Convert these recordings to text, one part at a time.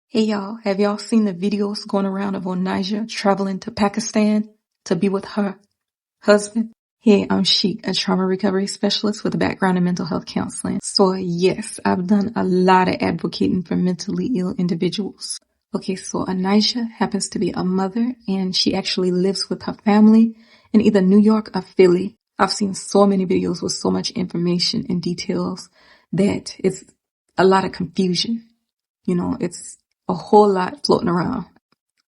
Hey y'all, have y'all seen the videos going around of Onijah traveling to Pakistan to be with her husband? Hey, I'm Sheik, a trauma recovery specialist with a background in mental health counseling. So yes, I've done a lot of advocating for mentally ill individuals. Okay, so Onijah happens to be a mother and she actually lives with her family in either New York or Philly. I've seen so many videos with so much information and details that it's a lot of confusion. It's a whole lot floating around.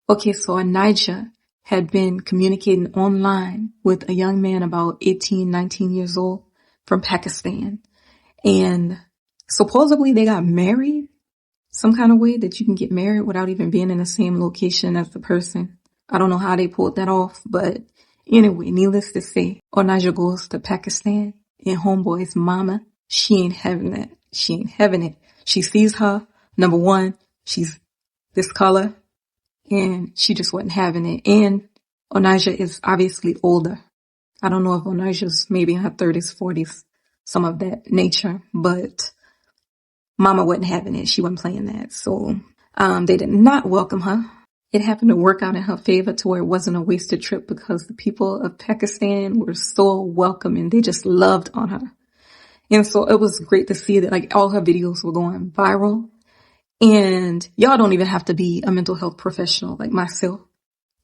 Okay, so Onijah had been communicating online with a young man about 18, 19 years old from Pakistan. And supposedly they got married some kind of way that you can get married without even being in the same location as the person. I don't know how they pulled that off, but anyway, needless to say, Onijah goes to Pakistan and homeboy's mama, she ain't having that. She ain't having it. She sees her. Number one, she's this color, and she just wasn't having it. And Onijah is obviously older. I don't know if Onijah's maybe in her 30s, 40s, some of that nature, but mama wasn't having it. She wasn't playing that. So they did not welcome her. It happened to work out in her favor to where it wasn't a wasted trip because the people of Pakistan were so welcoming. They just loved on her. And so it was great to see that like all her videos were going viral. And y'all don't even have to be a mental health professional like myself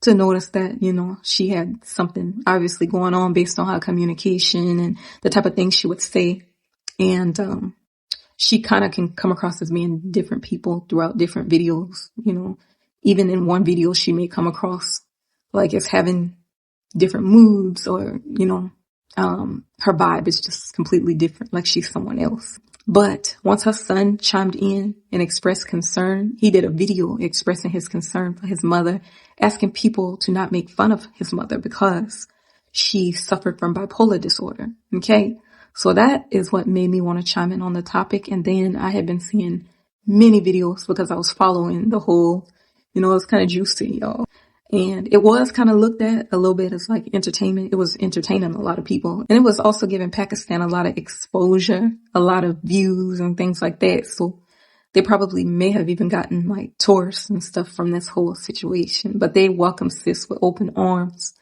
to notice that, she had something obviously going on based on her communication and the type of things she would say. And she kind of can come across as being different people throughout different videos. Even in one video, she may come across like as having different moods or, her vibe is just completely different, like she's someone else. But once her son chimed in and expressed concern, he did a video expressing his concern for his mother, asking people to not make fun of his mother because she suffered from bipolar disorder. Okay. So that is what made me want to chime in on the topic. And then I had been seeing many videos because I was following the whole, it was kind of juicy, y'all. And it was kind of looked at a little bit as like entertainment. It was entertaining a lot of people. And it was also giving Pakistan a lot of exposure, a lot of views and things like that. So they probably may have even gotten like tourists and stuff from this whole situation. But they welcomed sis with open arms.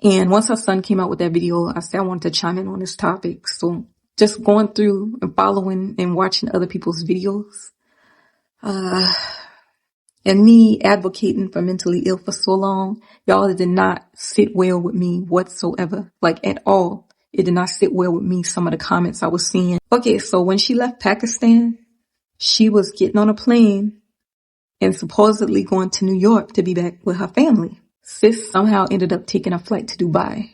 And once her son came out with that video, I said I wanted to chime in on this topic. So just going through and following and watching other people's videos. And me advocating for mentally ill for so long, y'all, it did not sit well with me whatsoever, like at all. It did not sit well with me, some of the comments I was seeing. Okay, so when she left Pakistan, she was getting on a plane and supposedly going to New York to be back with her family. Sis somehow ended up taking a flight to Dubai.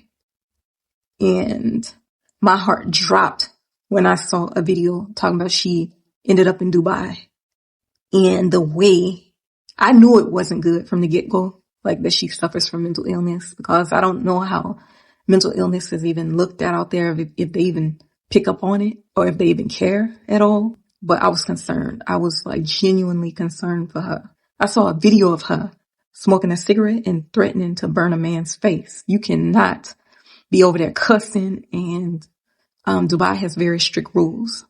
And my heart dropped when I saw a video talking about she ended up in Dubai. And the way I knew it wasn't good from the get-go, like that she suffers from mental illness, because I don't know how mental illness is even looked at out there, if they even pick up on it or if they even care at all. But I was concerned. I was like genuinely concerned for her. I saw a video of her smoking a cigarette and threatening to burn a man's face. You cannot be over there cussing, and Dubai has very strict rules.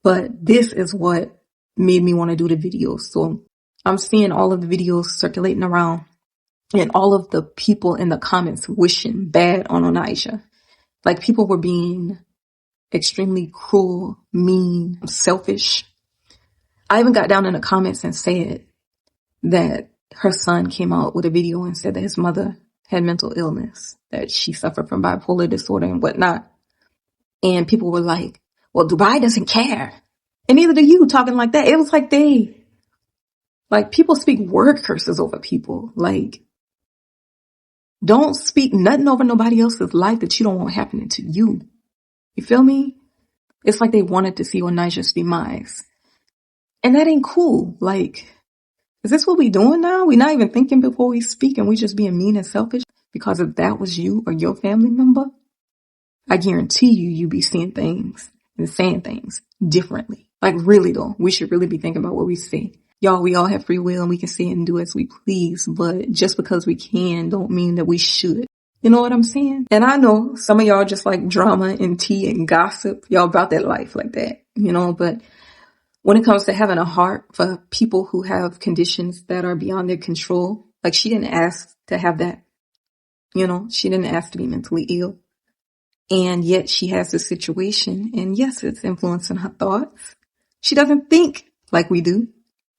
But this is what made me want to do the video. So I'm seeing all of the videos circulating around and all of the people in the comments wishing bad on Onijah. Like people were being extremely cruel, mean, selfish. I even got down in the comments and said that her son came out with a video and said that his mother had mental illness, that she suffered from bipolar disorder and whatnot. And people were like, well, Dubai doesn't care. And neither do you, talking like that. It was like people speak word curses over people. Like, don't speak nothing over nobody else's life that you don't want happening to you. You feel me? It's like they wanted to see Onijah's demise. And that ain't cool. Like, is this what we doing now? We not even thinking before we speak and we just being mean and selfish because if that was you or your family member, I guarantee you be seeing things and saying things differently. Like really though, we should really be thinking about what we say. Y'all, we all have free will and we can say and do as we please, but just because we can don't mean that we should. You know what I'm saying? And I know some of y'all just like drama and tea and gossip. Y'all about that life like that, but When it comes to having a heart for people who have conditions that are beyond their control, like she didn't ask to have that, she didn't ask to be mentally ill. And yet she has this situation, and yes, it's influencing her thoughts. She doesn't think like we do,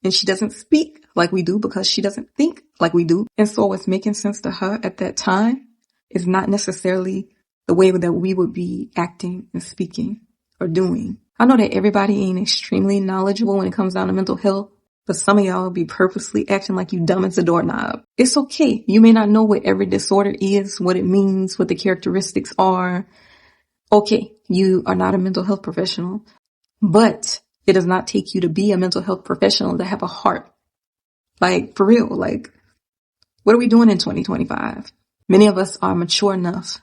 and she doesn't speak like we do because she doesn't think like we do. And so what's making sense to her at that time is not necessarily the way that we would be acting and speaking or doing. I know that everybody ain't extremely knowledgeable when it comes down to mental health, but some of y'all be purposely acting like you dumb as a doorknob. It's okay. You may not know what every disorder is, what it means, what the characteristics are. Okay, you are not a mental health professional, but it does not take you to be a mental health professional to have a heart. Like, for real, like, what are we doing in 2025? Many of us are mature enough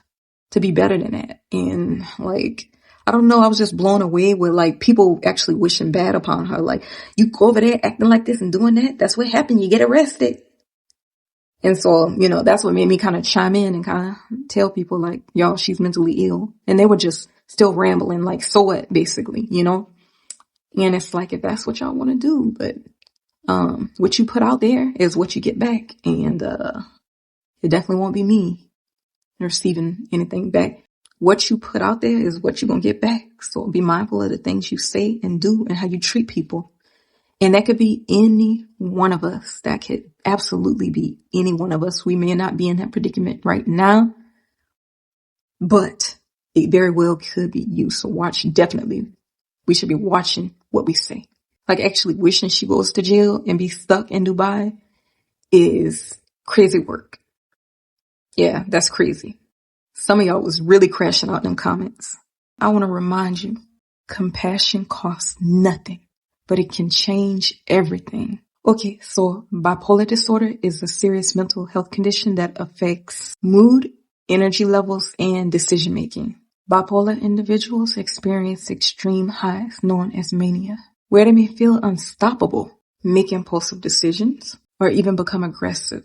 to be better than that. And like, I don't know, I was just blown away with like people actually wishing bad upon her. Like, you go over there acting like this and doing that. That's what happened. You get arrested. And so, that's what made me kind of chime in and kind of tell people like, y'all, she's mentally ill. And they were just still rambling like, so what, basically, And it's like, if that's what y'all want to do, but what you put out there is what you get back. And it definitely won't be me receiving anything back. What you put out there is what you're going to get back. So be mindful of the things you say and do and how you treat people. And that could be any one of us. That could absolutely be any one of us. We may not be in that predicament right now, but it very well could be you. So definitely, we should be watching what we say. Like actually wishing she goes to jail and be stuck in Dubai is crazy work. Yeah, that's crazy. Some of y'all was really crashing out in them comments. I want to remind you, compassion costs nothing, but it can change everything. Okay, so bipolar disorder is a serious mental health condition that affects mood, energy levels, and decision making. Bipolar individuals experience extreme highs known as mania, where they may feel unstoppable, make impulsive decisions, or even become aggressive.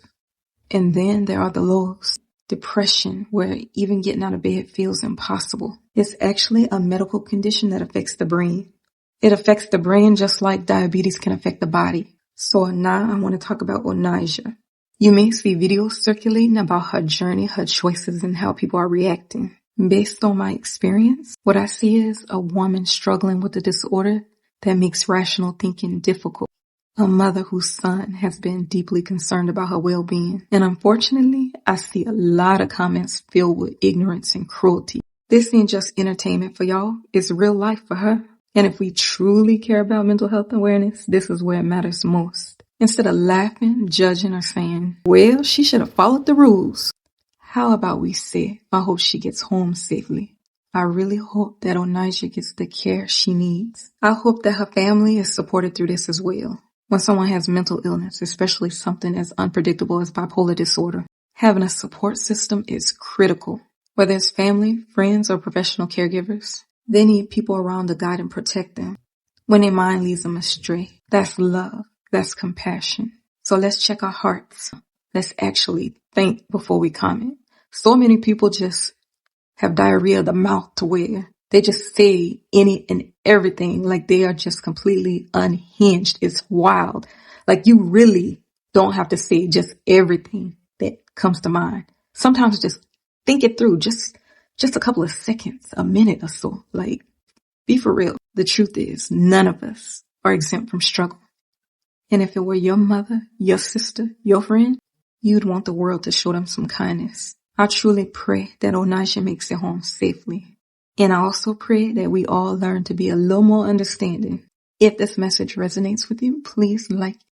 And then there are the lows. Depression, where even getting out of bed feels impossible. It's actually a medical condition that affects the brain. It affects the brain just like diabetes can affect the body. So now I want to talk about Onijah. You may see videos circulating about her journey, her choices, and how people are reacting. Based on my experience, what I see is a woman struggling with a disorder that makes rational thinking difficult. A mother whose son has been deeply concerned about her well-being. And unfortunately, I see a lot of comments filled with ignorance and cruelty. This ain't just entertainment for y'all. It's real life for her. And if we truly care about mental health awareness, this is where it matters most. Instead of laughing, judging, or saying, well, she should have followed the rules. How about we say, I hope she gets home safely. I really hope that Onijah gets the care she needs. I hope that her family is supported through this as well. When someone has mental illness, especially something as unpredictable as bipolar disorder, having a support system is critical. Whether it's family, friends, or professional caregivers, they need people around to guide and protect them. When their mind leads them astray, that's love, that's compassion. So let's check our hearts. Let's actually think before we comment. So many people just have diarrhea of the mouth to where they just say any and everything like they are just completely unhinged. It's wild. Like you really don't have to say just everything that comes to mind. Sometimes just think it through, just a couple of seconds, a minute or so. Like, be for real. The truth is, none of us are exempt from struggle. And if it were your mother, your sister, your friend, you'd want the world to show them some kindness. I truly pray that Onijah makes it home safely. And I also pray that we all learn to be a little more understanding. If this message resonates with you, please like